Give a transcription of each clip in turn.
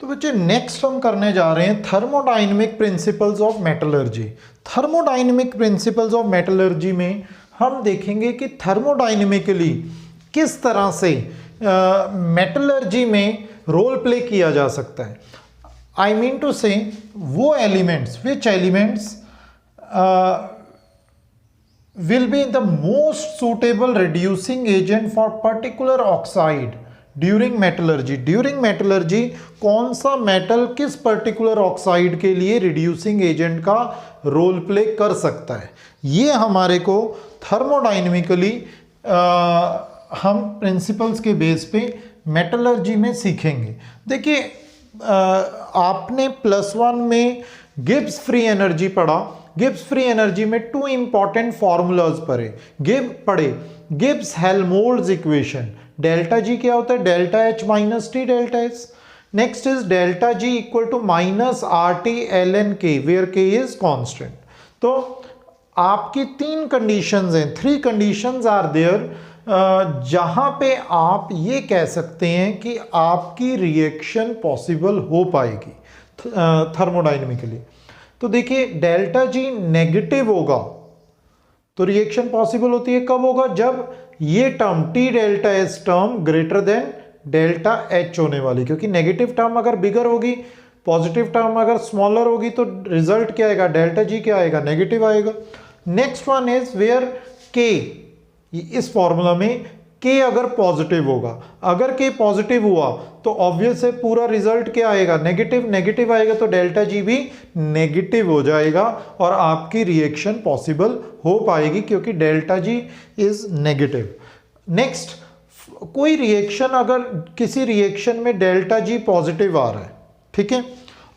तो बच्चे नेक्स्ट हम करने जा रहे हैं thermodynamic principles of metallurgy. Thermodynamic principles of metallurgy में हम देखेंगे कि थर्मोडायनेमिकली किस तरह से मेटलर्जी में रोल प्ले किया जा सकता है। आई मीन टू से वो elements, which elements will be the most suitable reducing agent for particular oxide during metallurgy। during metallurgy कौन सा मेटल किस पर्टिकुलर ऑक्साइड के लिए रिड्यूसिंग एजेंट का रोल प्ले कर सकता है, ये हमारे को थर्मोडायनेमिकली हम प्रिंसिपल्स के बेस पे मेटलर्जी में सीखेंगे। देखिए आपने +1 में गिब्स फ्री एनर्जी पढ़ा। गिब्स फ्री एनर्जी में 2 इंपॉर्टेंट फॉर्मूलाज पढ़े। Gibbs Helmholtz equation, delta G क्या होता है, delta H minus T delta S. Next is delta G equal to minus R T L N K, where K is constant. तो आपकी 3 conditions हैं, 3 conditions are there, जहां पे आप ये कह सकते हैं कि आपकी रिएक्शन पॉसिबल हो पाएगी थर्मोडायनेमिकली। तो देखिए डेल्टा जी नेगेटिव होगा तो रिएक्शन पॉसिबल होती है, कब होगा, जब ये term T delta S term greater than delta H होने वाली, क्योंकि नेगेटिव टर्म अगर बिगर होगी, पॉजिटिव टर्म अगर स्मॉलर होगी तो रिजल्ट क्या आएगा, डेल्टा जी क्या आएगा, नेगेटिव आएगा। नेक्स्ट वन इज वेयर के, इस फॉर्मूला में के अगर पॉजिटिव होगा, अगर के पॉजिटिव हुआ तो ऑब्वियस है पूरा रिजल्ट क्या आएगा, नेगेटिव। नेगेटिव आएगा तो डेल्टा जी भी नेगेटिव हो जाएगा और आपकी रिएक्शन पॉसिबल हो पाएगी क्योंकि delta G is negative. Next, कोई रिएक्शन, अगर किसी रिएक्शन में डेल्टा जी पॉजिटिव आ रहा है, ठीक है,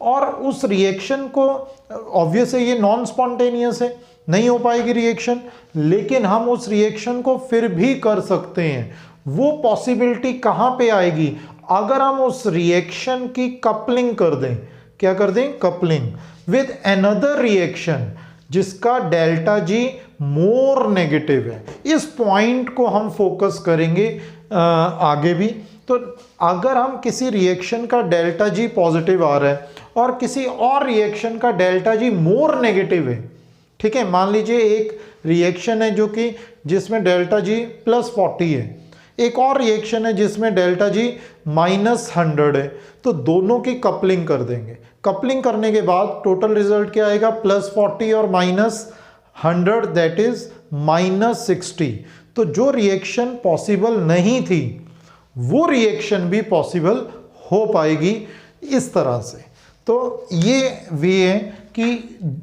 और उस रिएक्शन को ऑब्वियस है ये नॉन स्पॉन्टेनियस है, नहीं हो पाएगी रिएक्शन, लेकिन हम उस रिएक्शन को फिर भी कर सकते हैं। वो पॉसिबिलिटी कहां पे आएगी, अगर हम उस रिएक्शन की कपलिंग कर दें, क्या कर दें, कपलिंग विद अनदर रिएक्शन जिसका डेल्टा जी मोर नेगेटिव है। इस पॉइंट को हम फोकस करेंगे आगे भी। तो अगर हम किसी रिएक्शन का डेल्टा जी पॉजिटिव आ रहा है और किसी और रिएक्शन का डेल्टा जी मोर नेगेटिव है, ठीक है, मान लीजिए एक रिएक्शन है जो कि जिसमें डेल्टा जी +40 है, एक और रिएक्शन है जिसमें डेल्टा जी -100 है, तो दोनों की कपलिंग कर देंगे। कपलिंग करने के बाद टोटल रिजल्ट क्या आएगा, +40 और -100 दैट इज -60। तो जो रिएक्शन पॉसिबल नहीं थी वो रिएक्शन भी पॉसिबल हो पाएगी इस तरह से। तो ये वे है कि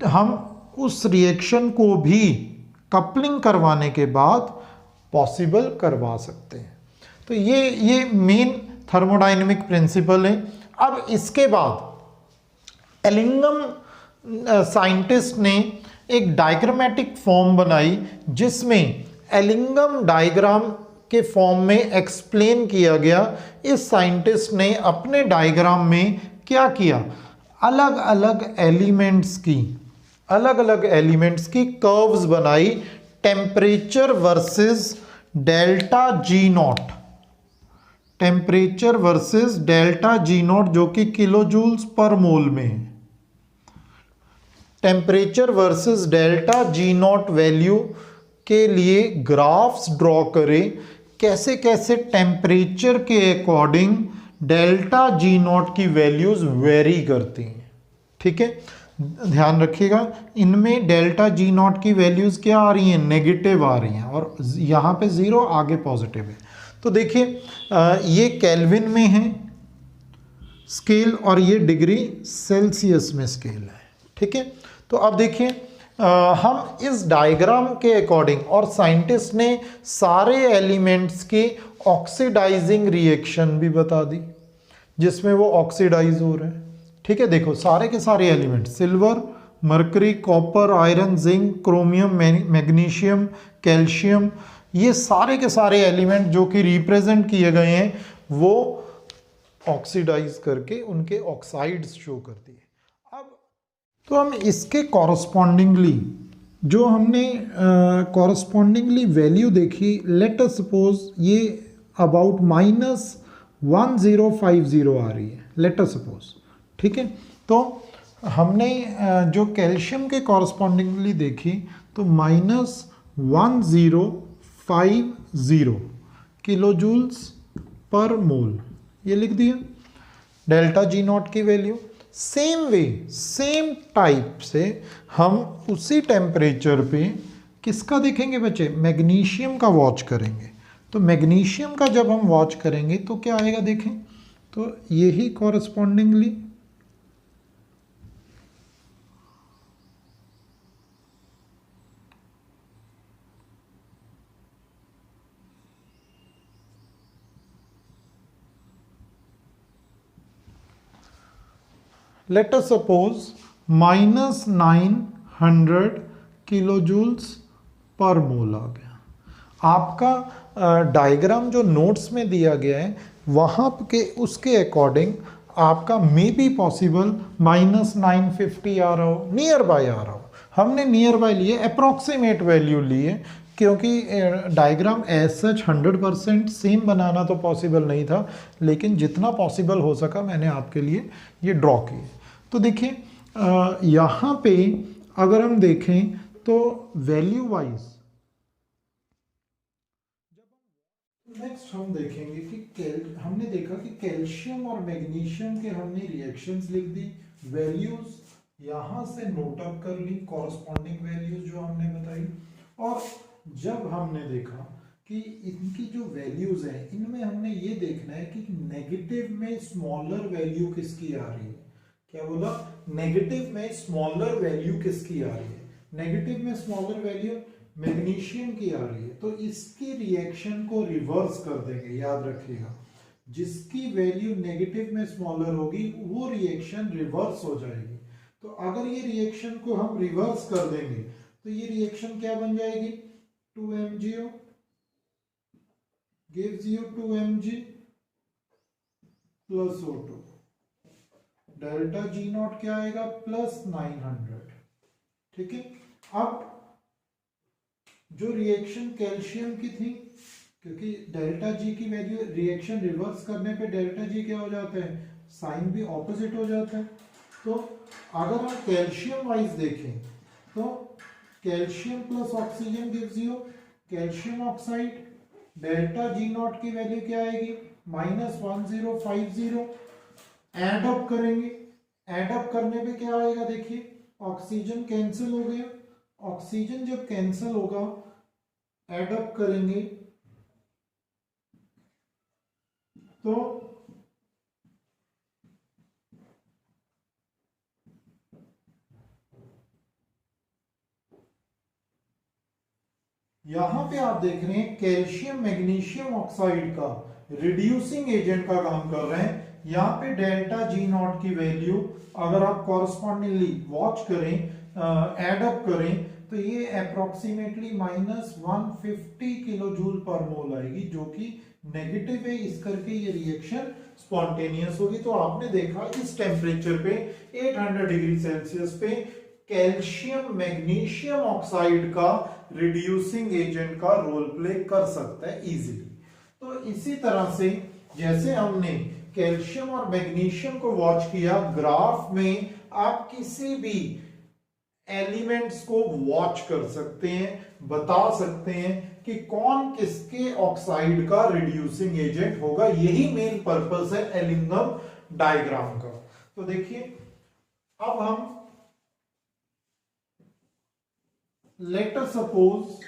हम उस रिएक्शन को भी कपलिंग करवाने के बाद पॉसिबल करवा सकते हैं। तो ये मेन थर्मोडायनेमिक प्रिंसिपल है। अब इसके बाद एलिंगम साइंटिस्ट ने एक डायग्रामेटिक फॉर्म बनाई जिसमें एलिंगम डायग्राम के फॉर्म में एक्सप्लेन किया गया। इस साइंटिस्ट ने अपने डायग्राम में क्या किया, अलग अलग एलिमेंट्स की कर्व्स बनाई, temperature versus delta G not, temperature versus delta G not जो कि किलो जूल्स पर मोल में है। Temperature versus delta G not value के लिए ग्राफ्स ड्रॉ करें, कैसे कैसे टेम्परेचर के अकॉर्डिंग डेल्टा जी नॉट की वैल्यूज वेरी करती हैं, ठीक है, ध्यान रखिएगा। इनमें डेल्टा जी नॉट की वैल्यूज क्या आ रही हैं, नेगेटिव आ रही हैं, और यहाँ पे 0 आगे पॉजिटिव है। तो देखिए ये केल्विन में है स्केल और ये डिग्री सेल्सियस में स्केल है, ठीक है। तो अब देखिए हम इस डायग्राम के अकॉर्डिंग, और साइंटिस्ट ने सारे एलिमेंट्स की ऑक्सीडाइजिंग रिएक्शन भी बता दी जिसमें वो ऑक्सीडाइज हो रहे हैं, ठीक है। देखो सारे के सारे element, silver, mercury, copper, iron, zinc, chromium, magnesium, calcium, ये सारे के सारे एलिमेंट जो कि रिप्रेजेंट किए गए हैं वो ऑक्सीडाइज करके उनके ऑक्साइड्स शो करती है। अब तो हम इसके कॉरस्पॉन्डिंगली जो हमने कॉरस्पॉन्डिंगली वैल्यू देखी, लेट अस सपोज ये अबाउट -1050 आ रही है, लेट अस सपोज, ठीक है। तो हमने जो कैल्शियम के कॉरस्पॉन्डिंगली देखी तो -1050 किलो जूल्स पर मोल, ये लिख दिया डेल्टा जी नॉट की value. Same way same type से हम उसी टेम्परेचर पे किसका देखेंगे बच्चे, मैग्नीशियम का वॉच करेंगे। तो मैग्नीशियम का जब हम वॉच करेंगे तो क्या आएगा देखें, तो यही correspondingly let us suppose -900 kilo joules per mole आ गया। आपका डायग्राम जो नोट्स में दिया गया है वहाँ के उसके अकॉर्डिंग आपका मे बी पॉसिबल -950 आ रहा हो, नियर बाय आ रहा हो। हमने नियर बाय लिए, अप्रॉक्सीमेट वैल्यू लिए, क्योंकि डायग्राम एज सच 100% सेम बनाना तो पॉसिबल नहीं था, लेकिन जितना पॉसिबल हो सका मैंने आपके लिए ये ड्रॉ किए। तो देखिए यहाँ पे अगर हम देखें तो वैल्यू वाइज नेक्स्ट हम देखेंगे कि हमने देखा कि कैल्शियम और मैग्नीशियम के हमने रिएक्शंस लिख दी, वैल्यूज यहां से नोट अप कर ली, कॉरस्पॉन्डिंग वैल्यूज जो हमने बताई। और जब हमने देखा कि इनकी जो वैल्यूज हैं इनमें हमने ये देखना है कि नेगेटिव में स्मॉलर वैल्यू किसकी आ रही है। क्या बोला, नेगेटिव में स्मॉलर वैल्यू किसकी आ रही है, नेगेटिव में स्मॉलर वैल्यू मैग्नीशियम की आ रही है, तो इसकी रिएक्शन को रिवर्स कर देंगे। याद रखिएगा, जिसकी वैल्यू नेगेटिव में स्मॉलर होगी वो रिएक्शन रिवर्स हो जाएगी। तो अगर ये रिएक्शन को हम रिवर्स कर देंगे तो ये रिएक्शन क्या बन जाएगी, 2MgO gives you 2Mg plus O2, delta G not क्या आएगा +900, ठीक है। अब जो रिएक्शन कैल्शियम की थी, क्योंकि डेल्टा जी की वैल्यू रिएक्शन रिवर्स करने पे डेल्टा जी क्या हो जाता है, साइन भी ऑपोजिट हो जाता है। तो अगर हम कैल्शियम वाइज देखें तो calcium plus oxygen gives you calcium oxide, delta G not की वैल्यू क्या आएगी -1050। एड अप करेंगे, एड अप करने पे क्या आएगा देखिए, ऑक्सीजन कैंसिल हो गया, ऑक्सीजन जब कैंसिल होगा एड अप करेंगे तो यहां पे आप देख रहे हैं कैल्शियम मैग्नीशियम ऑक्साइड का रिड्यूसिंग एजेंट का काम कर रहे हैं। यहां पे डेल्टा जी नॉट की वैल्यू अगर आप कॉरस्पॉन्डिंगली वॉच करें, एड अप करें तो ये अप्रोक्सीमेटली -150 किलो जूल पर मोल आएगी, जो कि नेगेटिव है, इस करके ये रिएक्शन स्पॉन्टेनियस होगी। तो आपने देखा इस टेम्परेचर पे 800 डिग्री सेल्सियस पे कैल्शियम मैग्नीशियम ऑक्साइड का रिड्यूसिंग एजेंट का रोल प्ले कर सकता है इजीली। तो इसी तरह से जैसे हमने कैल्शियम और मैग्नीशियम को वॉच किया, ग्राफ में आप किसी भी एलिमेंट्स को वॉच कर सकते हैं, बता सकते हैं कि कौन किसके ऑक्साइड का रिड्यूसिंग एजेंट होगा। यही मेन पर्पस है एलिंगम डायग्राम का। तो देखिए अब हम let us suppose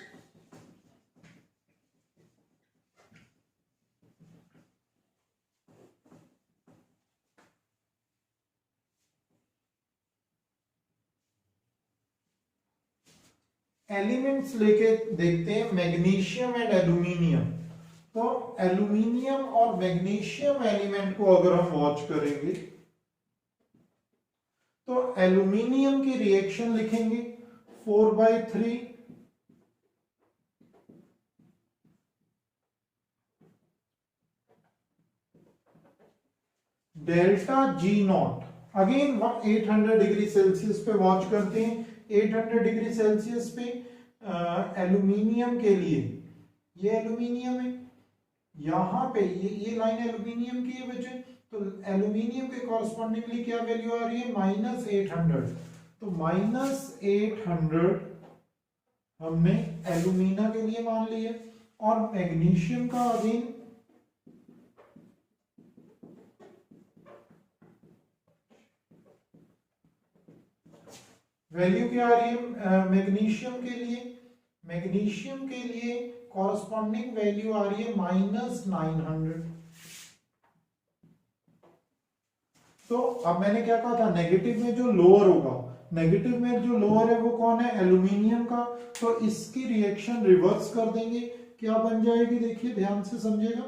एलिमेंट्स लेके देखते हैं, मैग्नीशियम एंड एल्यूमिनियम। तो एल्यूमिनियम और मैग्नीशियम एलिमेंट को अगर हम वॉच करेंगे तो एल्यूमिनियम की रिएक्शन लिखेंगे 4/3 delta G not, again 800 degree Celsius पे वॉच करते हैं। 800 डिग्री सेल्सियस पे एल्यूमिनियम के लिए, ये एल्यूमिनियम है, यहां पे ये लाइन एल्यूमिनियम की है बच्चे, तो एल्यूमिनियम के कॉरस्पॉन्डिंगली क्या वैल्यू आ रही है, -800। तो -800 हमने एल्यूमिना के लिए मान लिया, और मैग्नीशियम का अगेन वैल्यू क्या आ रही है मैग्नीशियम के लिए, मैग्नीशियम के लिए कॉरस्पॉन्डिंग वैल्यू आ रही है -900। तो अब मैंने क्या कहा था, नेगेटिव में जो लोअर होगा, नेगेटिव में जो लोअर है वो कौन है, एल्यूमिनियम का। तो इसकी रिएक्शन रिवर्स कर देंगे, क्या बन जाएगी, देखिए ध्यान से समझिएगा।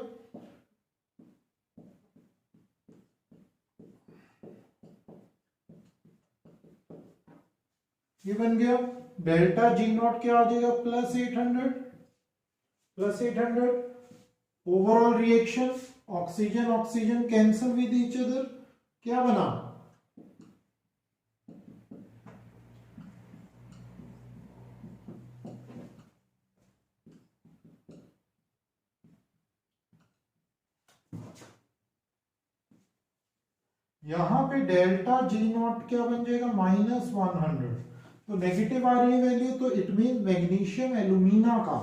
ये बन गया डेल्टा जी नॉट, क्या आ जाएगा, +800, +800। Overall reaction oxygen oxygen cancel with each other, क्या बना, यहां पे डेल्टा जी नॉट क्या बन जाएगा, -100। तो नेगेटिव आ रही है वैल्यू, तो इट मीन मैग्नीशियम एल्यूमिना का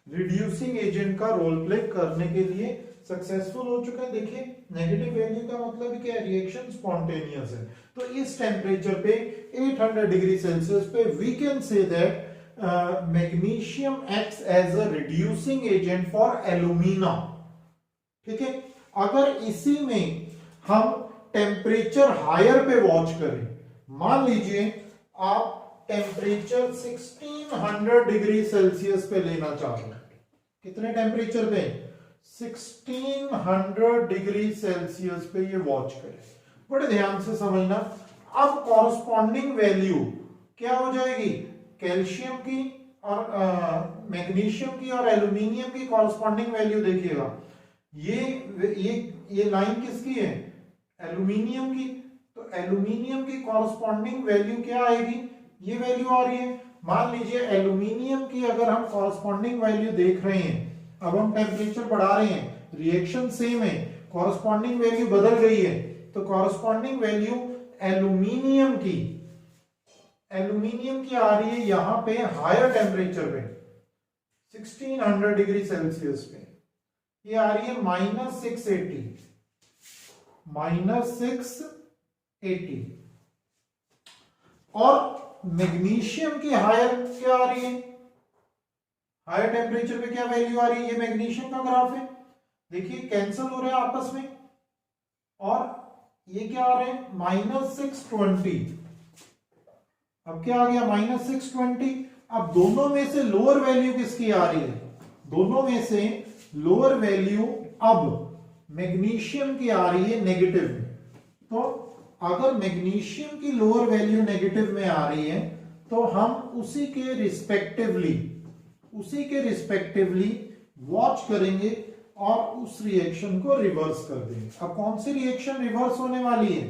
रिड्यूसिंग एजेंट का रोल प्ले करने के लिए सक्सेसफुल हो चुका है। देखिए नेगेटिव वैल्यू का मतलब क्या है, रिएक्शन स्पॉन्टेनियस है। तो इस टेम्परेचर पे 800 डिग्री सेल्सियस पे we can say that magnesium acts as a reducing agent for alumina. ठीक है, अगर इसी में हम टेम्परेचर हायर पे वॉच करें, मान लीजिए आप टेम्परेचर 1600 डिग्री सेल्सियस पे लेना चाह रहे हैं, कितने टेम्परेचर पे, 1600 डिग्री सेल्सियस पे ये वॉच करें, बड़े ध्यान से समझना। अब कॉरस्पॉन्डिंग वैल्यू क्या हो जाएगी, कैल्शियम की और मैग्नीशियम की और एल्यूमिनियम की कॉरस्पॉन्डिंग वैल्यू देखिएगा, ये लाइन किसकी है, एल्यूमिनियम की। तो एल्यूमिनियम की कॉरस्पॉन्डिंग वैल्यू क्या आएगी, ये वैल्यू आ रही है। मान लीजिए एल्यूमिनियम की अगर हम कॉरस्पॉन्डिंग वैल्यू देख रहे हैं, अब हम टेम्परेचर बढ़ा रहे हैं, रिएक्शन सेम है, कॉरस्पॉन्डिंग वैल्यू बदल गई है, तो कॉरस्पॉन्डिंग वैल्यू एल्यूमिनियम की आ रही है यहां पे हायर टेम्परेचर पे 1600 डिग्री सेल्सियस पे, ये आ रही है -680। और मैग्नीशियम की हायर क्या आ रही है, हायर टेम्परेचर पे क्या वैल्यू आ रही है, ये मैग्नीशियम का ग्राफ है, देखिए कैंसिल हो रहे हैं आपस में, और ये क्या आ रहे हैं, -620। अब क्या आ गया, -620। अब दोनों में से लोअर वैल्यू किसकी आ रही है, दोनों में से लोअर वैल्यू अब मैग्नीशियम की आ रही है नेगेटिव में। तो अगर मैग्नीशियम की लोअर वैल्यू नेगेटिव में आ रही है, तो हम उसी के रिस्पेक्टिवली वॉच करेंगे और उस रिएक्शन को रिवर्स कर देंगे। अब कौन सी रिएक्शन रिवर्स होने वाली है,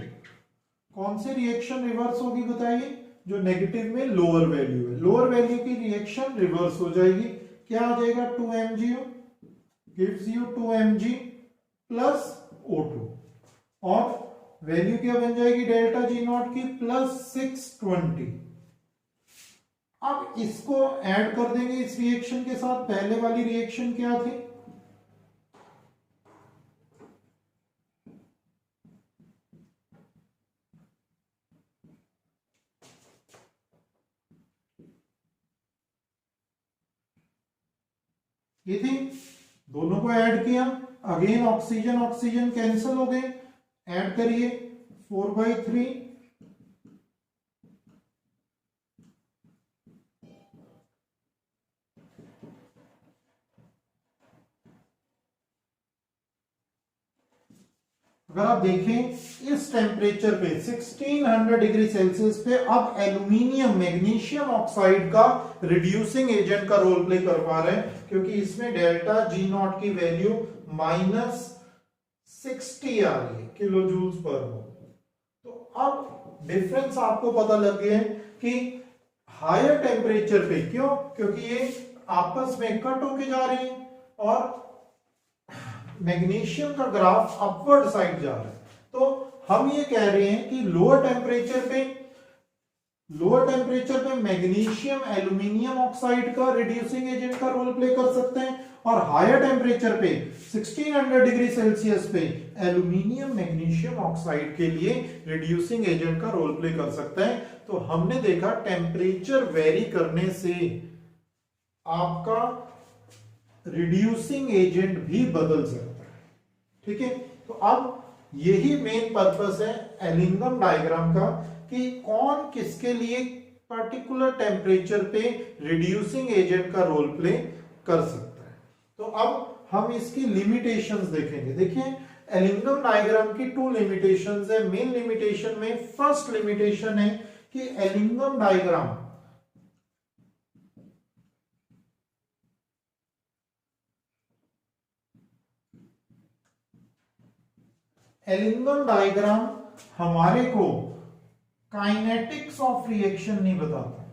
कौन सी रिएक्शन रिवर्स होगी बताइए, जो नेगेटिव में लोअर वैल्यू है, लोअर वैल्यू की रिएक्शन रिवर्स हो जाएगी, क्या आ जाएगा, 2MgO gives you 2Mg plus O2, और वैल्यू क्या बन जाएगी डेल्टा जी नॉट की, +620। अब इसको ऐड कर देंगे इस रिएक्शन के साथ, पहले वाली रिएक्शन क्या थी, ये थी, दोनों को ऐड किया, अगेन ऑक्सीजन ऑक्सीजन कैंसिल हो गए, ऐड करिए 4/3, अगर आप देखें इस टेम्परेचर पे 1600 डिग्री सेल्सियस पे अब एल्यूमिनियम मैग्नीशियम ऑक्साइड का रिड्यूसिंग एजेंट का रोल प्ले कर पा रहे हैं, क्योंकि इसमें डेल्टा जी नॉट की वैल्यू -60 आ रही है किलो जूल्स पर मोल। तो अब डिफरेंस आपको पता लग गया है कि हायर टेम्परेचर पे, क्यों, क्योंकि ये आपस में कट होके जा रही है और मैग्नीशियम का ग्राफ अपवर्ड साइड जा रहा है, तो हम ये कह रहे हैं कि लोअर टेम्परेचर पे मैग्नीशियम एल्यूमिनियम ऑक्साइड का रिड्यूसिंग एजेंट का रोल प्ले कर सकते हैं, और हायर टेम्परेचर पे 1600 डिग्री सेल्सियस पे एल्यूमिनियम मैग्नीशियम ऑक्साइड के लिए रिड्यूसिंग एजेंट का रोल प्ले कर सकते हैं। तो हमने देखा टेम्परेचर वेरी करने से आपका रिड्यूसिंग एजेंट भी बदल सकता है। ठीक है, तो अब यही मेन पर्पस है एलिंगम डायग्राम का कि कौन किसके लिए पर्टिकुलर टेम्परेचर पे रिड्यूसिंग एजेंट का रोल प्ले कर सकता है। तो अब हम इसकी लिमिटेशंस देखेंगे। देखिए, एलिंगम डायग्राम की 2 लिमिटेशंस है। मेन लिमिटेशन में फर्स्ट लिमिटेशन है कि एलिंगम डायग्राम हमारे को काइनेटिक्स ऑफ रिएक्शन नहीं बताता।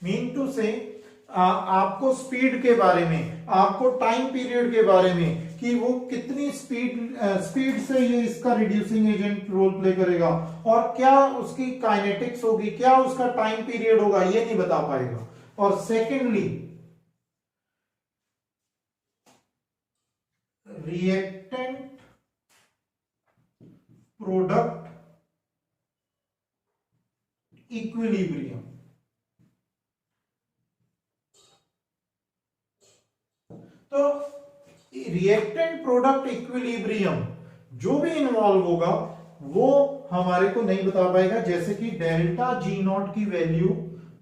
मीन टू से आपको स्पीड के बारे में, आपको टाइम पीरियड के बारे में कि वो कितनी स्पीड से ये इसका रिड्यूसिंग एजेंट रोल प्ले करेगा और क्या उसकी काइनेटिक्स होगी, क्या उसका टाइम पीरियड होगा, ये नहीं बता पाएगा। और सेकेंडली, रिएक्टेंट प्रोडक्ट इक्विलिब्रियम, तो रिएक्टेंट प्रोडक्ट इक्विलिब्रियम जो भी इन्वॉल्व होगा वो हमारे को नहीं बता पाएगा। जैसे कि डेल्टा जी नॉट की वैल्यू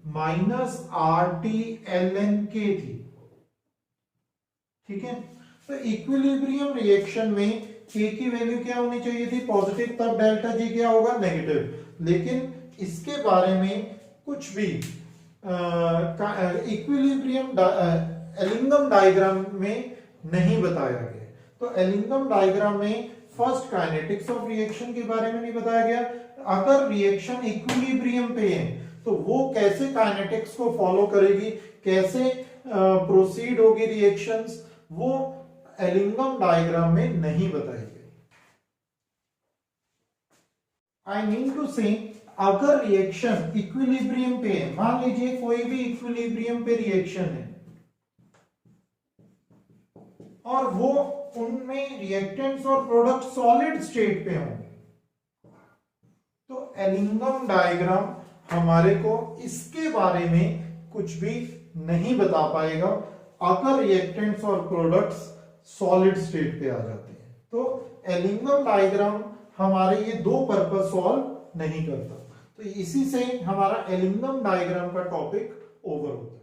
-RT ln K थी। ठीक है, तो इक्विलिब्रियम रिएक्शन में K की वैल्यू क्या होनी चाहिए थी, पॉजिटिव, तब डेल्टा जी क्या होगा, नेगेटिव। लेकिन इसके बारे में कुछ भी इक्विलिब्रियम एलिंगम डायग्राम में नहीं बताया गया। तो एलिंगम डायग्राम में फर्स्ट काइनेटिक्स ऑफ रिएक्शन के बारे में नहीं बताया गया। अगर रिएक्शन इक्विलिब्रियम पे है तो वो कैसे काइनेटिक्स को फॉलो करेगी, कैसे प्रोसीड होगी रिएक्शंस, वो एलिंगम डायग्राम में नहीं बताई गई। आई मीन टू से अगर रिएक्शन इक्विलिब्रियम पे है, मान लीजिए कोई भी इक्विलिब्रियम पे रिएक्शन है और वो उनमें रिएक्टेंट्स और प्रोडक्ट सॉलिड स्टेट पे होंगे, तो एलिंगम डायग्राम हमारे को इसके बारे में कुछ भी नहीं बता पाएगा अगर रिएक्टेंट्स और प्रोडक्ट्स सॉलिड स्टेट पे आ जाते हैं। तो एलिंगम डायग्राम हमारे ये 2 पर्पस सॉल्व नहीं करता। तो इसी से हमारा एलिंगम डायग्राम का टॉपिक ओवर होता है।